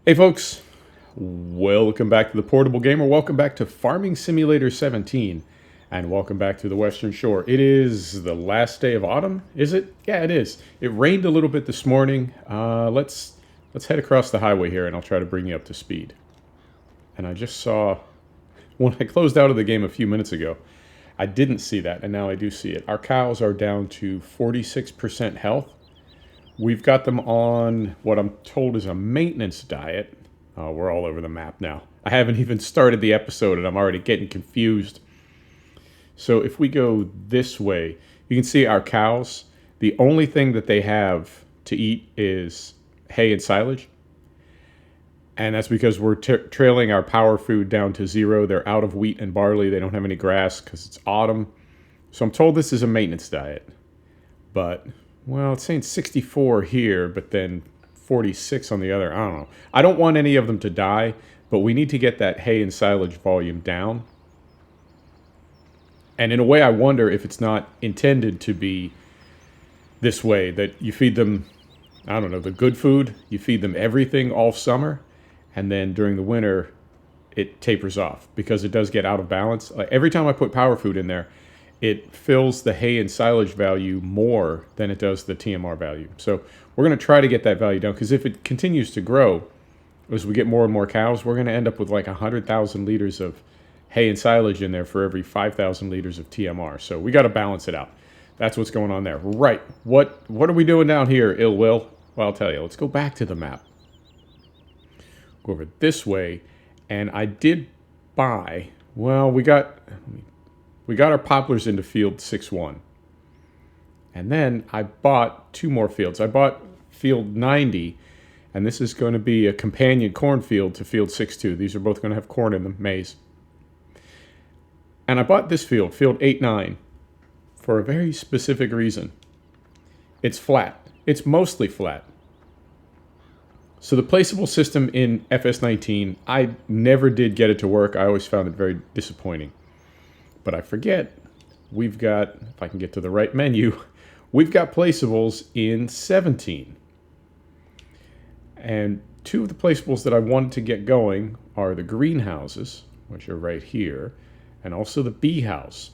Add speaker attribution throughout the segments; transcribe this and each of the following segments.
Speaker 1: Hey folks, welcome back to the Portable Gamer. Welcome back to Farming Simulator 17, and welcome back to the Western Shore. It is the last day of autumn, is it? Yeah, it is. It rained a little bit this morning. Let's head across the highway here, and I'll try to bring you up to speed. And I just saw when I closed out of the game a few minutes ago, I didn't see that, and now I do see it. Our cows are down to 46% health. We've got them on what I'm told is a maintenance diet. We're all over the map now. I haven't even started the episode and I'm already getting confused. So if we go this way, you can see our cows. The only thing that they have to eat is hay and silage. And that's because we're trailing our power food down to zero. They're out of wheat and barley. They don't have any grass because it's autumn. So I'm told this is a maintenance diet. But well, it's saying 64 here, but then 46 on the other. I don't know. I don't want any of them to die, but we need to get that hay and silage volume down. And in a way, I wonder if it's not intended to be this way, that you feed them, I don't know, the good food. You feed them everything all summer, and then during the winter, it tapers off because it does get out of balance. Like every time I put power food in there, it fills the hay and silage value more than it does the TMR value. So we're going to try to get that value down, because if it continues to grow, as we get more and more cows, we're going to end up with like 100,000 liters of hay and silage in there for every 5,000 liters of TMR. So we got to balance it out. That's what's going on there. Right. What are we doing down here, Ill Will? Well, I'll tell you. Let's go back to the map. Go over this way. And I did buy, well, we got our poplars into field 6-1. And then I bought two more fields. I bought field 90, and this is going to be a companion cornfield to field 6-2. These are both going to have corn in them, maize. And I bought this field, field 8-9, for a very specific reason. It's flat. It's mostly flat. So the placeable system in FS17, I never did get it to work. I always found it very disappointing. But I forget, we've got, if I can get to the right menu, we've got placeables in 17. And two of the placeables that I wanted to get going are the greenhouses, which are right here, and also the bee house.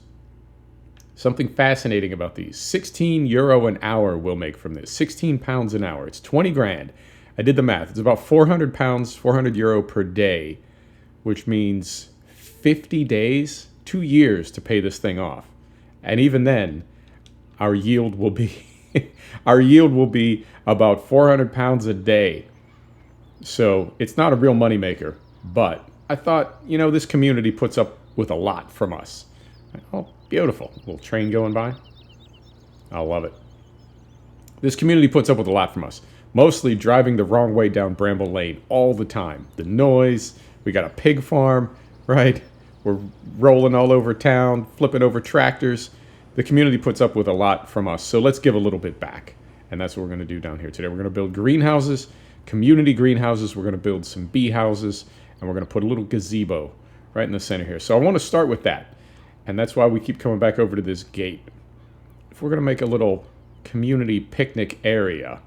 Speaker 1: Something fascinating about these. 16 euro an hour we'll make from this. 16 pounds an hour. It's 20 grand. I did the math. It's about 400 pounds, 400 euro per day, which means 50 days, 2 years to pay this thing off. And even then, our yield will be about 400 pounds a day. So it's not a real moneymaker. But I thought, you know, this community puts up with a lot from us. Oh, beautiful. Little train going by. I love it. This community puts up with a lot from us. Mostly driving the wrong way down Bramble Lane all the time. The noise. We got a pig farm, right? We're rolling all over town, flipping over tractors. The community puts up with a lot from us, so let's give a little bit back. And that's what we're going to do down here today. We're going to build greenhouses, community greenhouses. We're going to build some bee houses, and we're going to put a little gazebo right in the center here. So I want to start with that, and that's why we keep coming back over to this gate. If we're going to make a little community picnic area,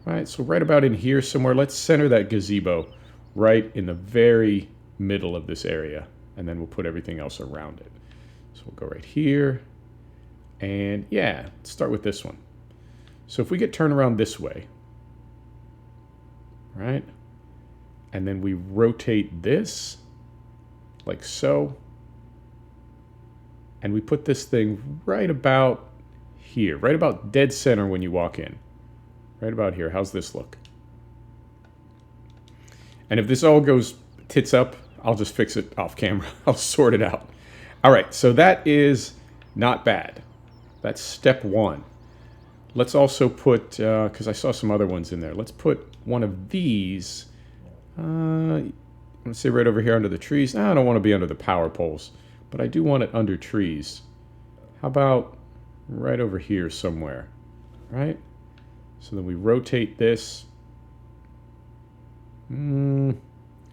Speaker 1: right? So right about in here somewhere, let's center that gazebo right in the very middle of this area. And then we'll put everything else around it. So we'll go right here. And yeah, let's start with this one. So if we get turned around this way, right? And then we rotate this, like so. And we put this thing right about here, right about dead center when you walk in. Right about here. How's this look? And if this all goes tits up, I'll just fix it off camera. I'll sort it out. All right, so that is not bad. That's step one. Let's also put, because I saw some other ones in there. Let's put one of these, let's say right over here under the trees. I don't want to be under the power poles, but I do want it under trees. How about right over here somewhere, right? So then we rotate this.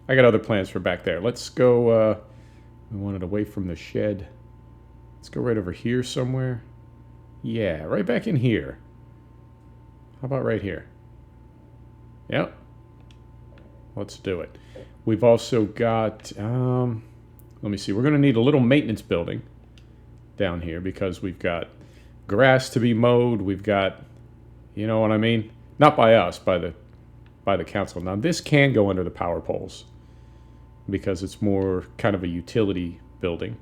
Speaker 1: I got other plans for back there. Let's go, we want it away from the shed. Let's go right over here somewhere. Yeah, right back in here. How about right here? Yep. Let's do it. We've also got, let me see, we're going to need a little maintenance building down here because we've got grass to be mowed. We've got, you know what I mean? Not by us, by the council. Now this can go under the power poles because it's more kind of a utility building.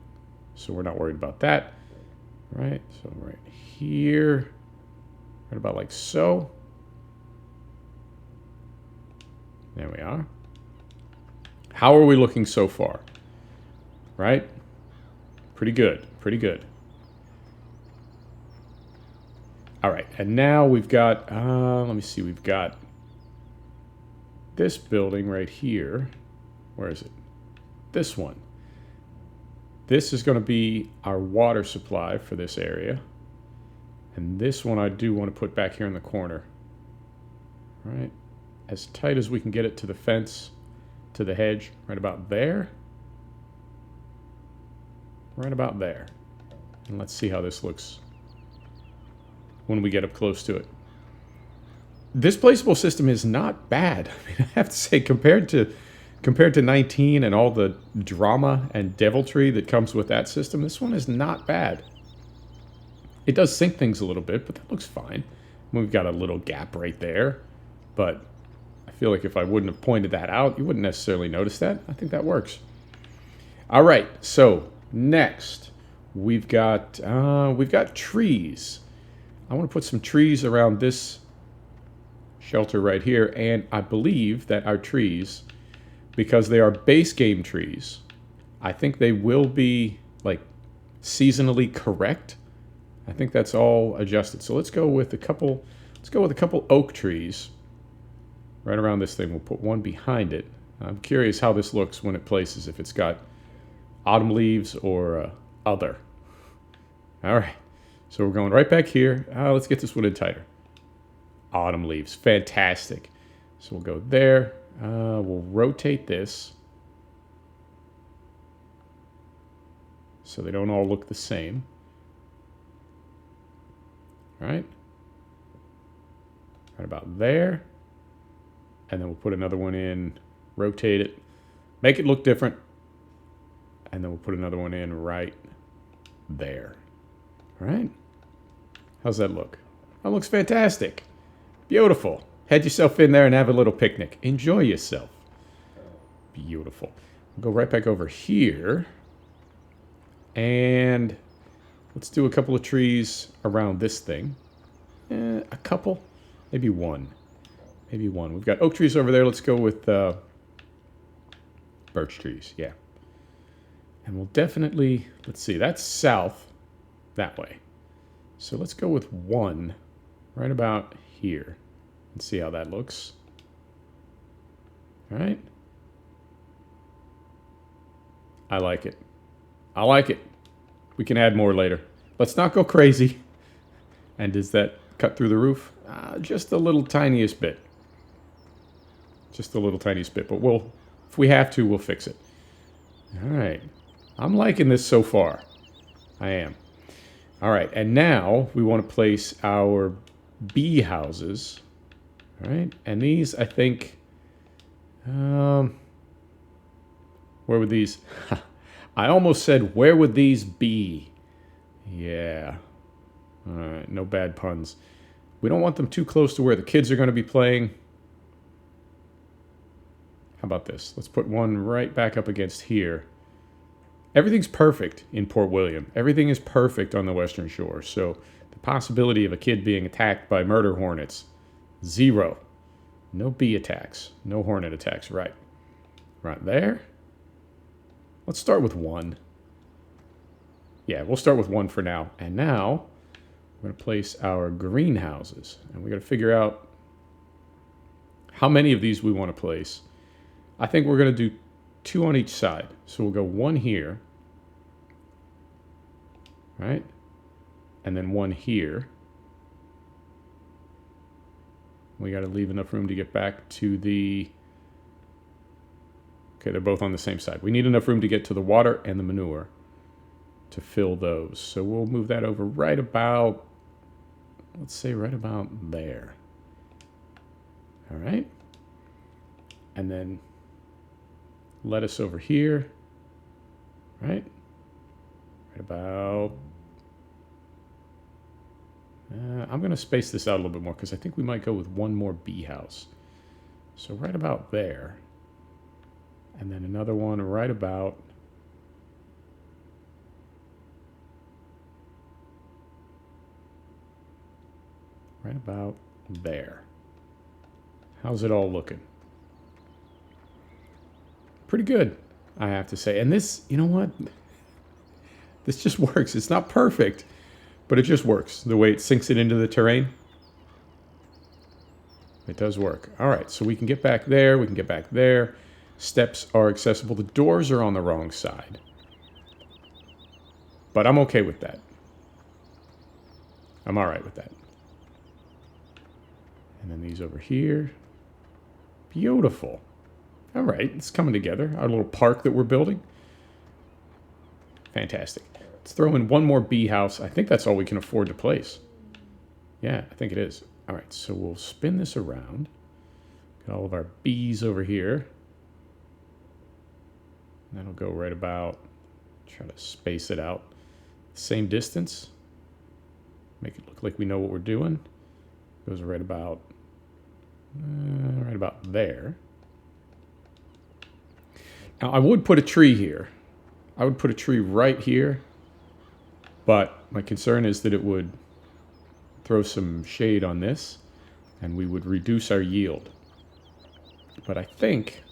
Speaker 1: So we're not worried about that. Right, so right here, right about like so. There we are. How are we looking so far? Right? Pretty good, pretty good. All right, and now we've got, let me see, we've got this building right here. Where is it? This one. This is going to be our water supply for this area. And this one I do want to put back here in the corner. All right, as tight as we can get it to the fence, to the hedge, right about there. Right about there. And let's see how this looks when we get up close to it. This placeable system is not bad. I mean, I have to say, compared to 19 and all the drama and deviltry that comes with that system, this one is not bad. It does sink things a little bit, but that looks fine. We've got a little gap right there, but I feel like if I wouldn't have pointed that out, you wouldn't necessarily notice that. I think that works. All right, so next we've got trees. I want to put some trees around this shelter right here, and I believe that our trees, because they are base game trees, I think they will be like seasonally correct. I think that's all adjusted. So let's go with a couple oak trees right around this thing. We'll put one behind it. I'm curious how this looks when it places, if it's got autumn leaves or other. All right. So we're going right back here. Let's get this one in tighter. Autumn leaves. Fantastic. So we'll go there. We'll rotate this so they don't all look the same. All right. Right about there. And then we'll put another one in, rotate it, make it look different. And then we'll put another one in right there. All right. How's that look? That looks fantastic. Beautiful. Head yourself in there and have a little picnic. Enjoy yourself. Beautiful. We'll go right back over here. And let's do a couple of trees around this thing. A couple. Maybe one. Maybe one. We've got oak trees over there. Let's go with birch trees. Yeah. And we'll definitely, let's see, that's south that way. So let's go with one right about here and see how that looks. All right. I like it. I like it. We can add more later. Let's not go crazy. And does that cut through the roof? Just a little tiniest bit. Just a little tiniest bit. But we'll, if we have to, we'll fix it. All right. I'm liking this so far. I am. All right. And now we want to place our bee houses. All right. And these, I think, where would these... I almost said, where would these be? Yeah. All right, no bad puns. We don't want them too close to where the kids are going to be playing. How about this? Let's put one right back up against here. Everything's perfect in Port William. Everything is perfect on the Western Shore. So the possibility of a kid being attacked by murder hornets, 0. No bee attacks. No hornet attacks. Right. Right there. Let's start with 1. Yeah, we'll start with 1 for now. And now we're going to place our greenhouses. And we're going to figure out how many of these we want to place. I think we're going to do 2 on each side. So we'll go 1 here. Right? And then 1 here. We got to leave enough room to get back to the... Okay, they're both on the same side. We need enough room to get to the water and the manure to fill those. So we'll move that over right about, let's say right about there. All right. And then lettuce over here, right? Right about... I'm going to space this out a little bit more because I think we might go with one more bee house. So right about there. And then another one right about... right about there. How's it all looking? Pretty good, I have to say. And this, you know what? This just works. It's not perfect, but it just works. The way it sinks it into the terrain. It does work. All right, so we can get back there. We can get back there. Steps are accessible. The doors are on the wrong side. But I'm okay with that. I'm all right with that. And then these over here. Beautiful. All right, it's coming together. Our little park that we're building. Fantastic. Let's throw in one more bee house. I think that's all we can afford to place. Yeah, I think it is. All right, so we'll spin this around. Got all of our bees over here. That'll go right about, try to space it out. Same distance. Make it look like we know what we're doing. Goes right about there. Now, I would put a tree here. I would put a tree right here. But my concern is that it would throw some shade on this, and we would reduce our yield. But I think,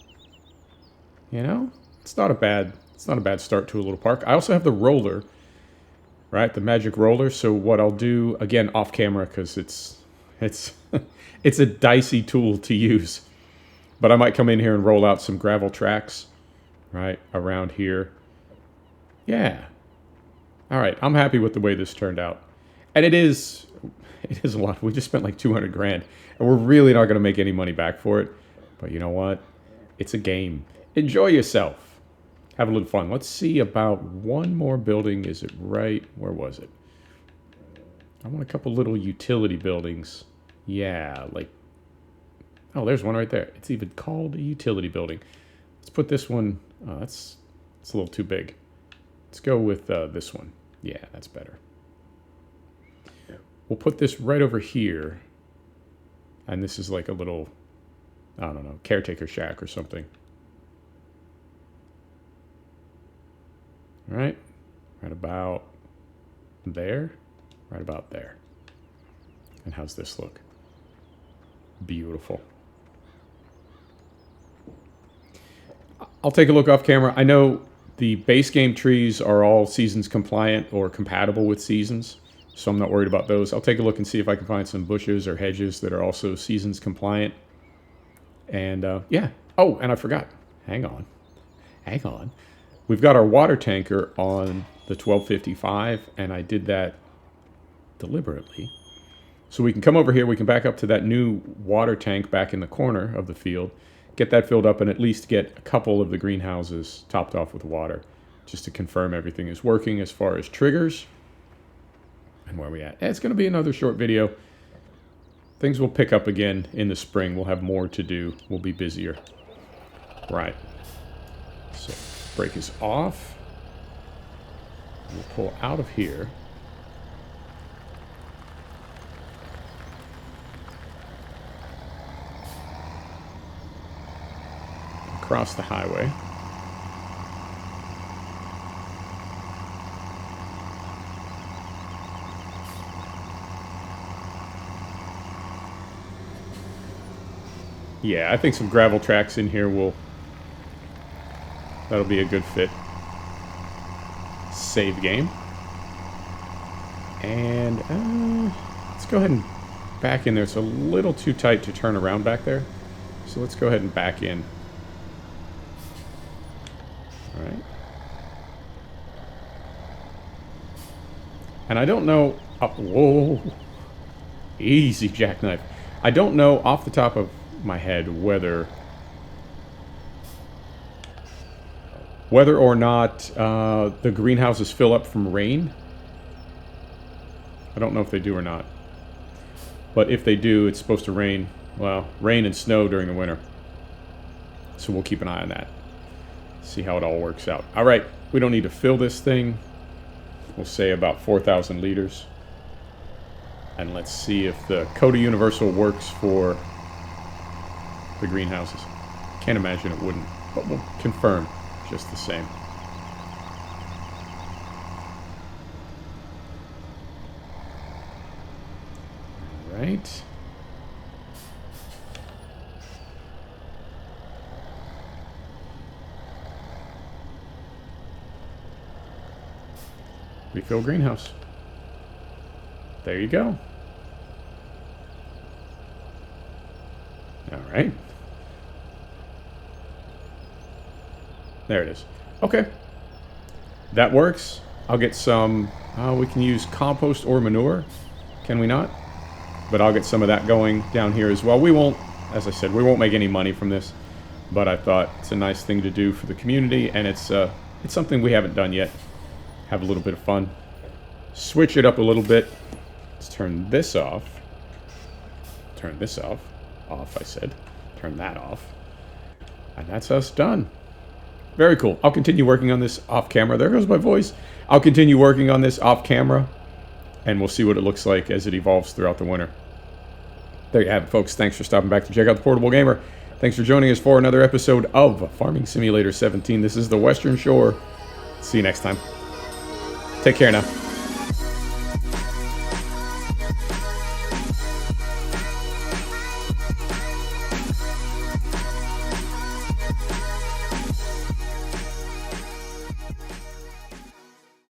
Speaker 1: you know, it's not a bad start to a little park. I also have the roller, right? The magic roller. So what I'll do, again, off camera, because it's it's a dicey tool to use. But I might come in here and roll out some gravel tracks, right, around here. Yeah. All right, I'm happy with the way this turned out. And it is a lot. We just spent like 200 grand, and we're really not going to make any money back for it. But you know what? It's a game. Enjoy yourself. Have a little fun. Let's see about one more building. Is it right? Where was it? I want a couple little utility buildings. Yeah, like... oh, there's one right there. It's even called a utility building. Let's put this one... oh, it's a little too big. Let's go with this one. Yeah, that's better. We'll put this right over here. And this is like a little, I don't know, caretaker shack or something. All right. Right about there. Right about there. And how's this look? Beautiful. I'll take a look off camera. I know the base game trees are all seasons compliant or compatible with seasons, so I'm not worried about those. I'll take a look and see if I can find some bushes or hedges that are also seasons compliant. And yeah. Oh, and I forgot. Hang on. We've got our water tanker on the 1255, and I did that deliberately. So we can come over here, we can back up to that new water tank back in the corner of the field, get that filled up, and at least get a couple of the greenhouses topped off with water, just to confirm everything is working as far as triggers. And where are we at? It's going to be another short video. Things will pick up again in the spring. We'll have more to do. We'll be busier. Right. So, brake is off. We'll pull out of here. Across the highway. Yeah, I think some gravel tracks in here that'll be a good fit. Save game. And let's go ahead and back in there. It's a little too tight to turn around back there. So let's go ahead and back in. All right. And I don't know... whoa. Easy, jackknife. I don't know off the top of my head whether or not the greenhouses fill up from rain. I don't know if they do or not. But if they do, it's supposed to rain. Well, rain and snow during the winter. So we'll keep an eye on that. See how it all works out. All right, we don't need to fill this thing. We'll say about 4,000 liters. And let's see if the Coda Universal works for the greenhouses. Can't imagine it wouldn't, but we'll confirm just the same. All right. Refill greenhouse. There you go. All right. There it is. Okay. That works. I'll get some... we can use compost or manure. Can we not? But I'll get some of that going down here as well. We won't, as I said, we won't make any money from this. But I thought it's a nice thing to do for the community. And it's something we haven't done yet. Have a little bit of fun. Switch it up a little bit. Let's turn this off. Turn this off. Off, I said. Turn that off. And that's us done. Very cool. I'll continue working on this off camera. There goes my voice. I'll continue working on this off camera. And we'll see what it looks like as it evolves throughout the winter. There you have it, folks. Thanks for stopping back to check out the Portable Gamer. Thanks for joining us for another episode of Farming Simulator 17. This is the Western Shore. See you next time. Take care now.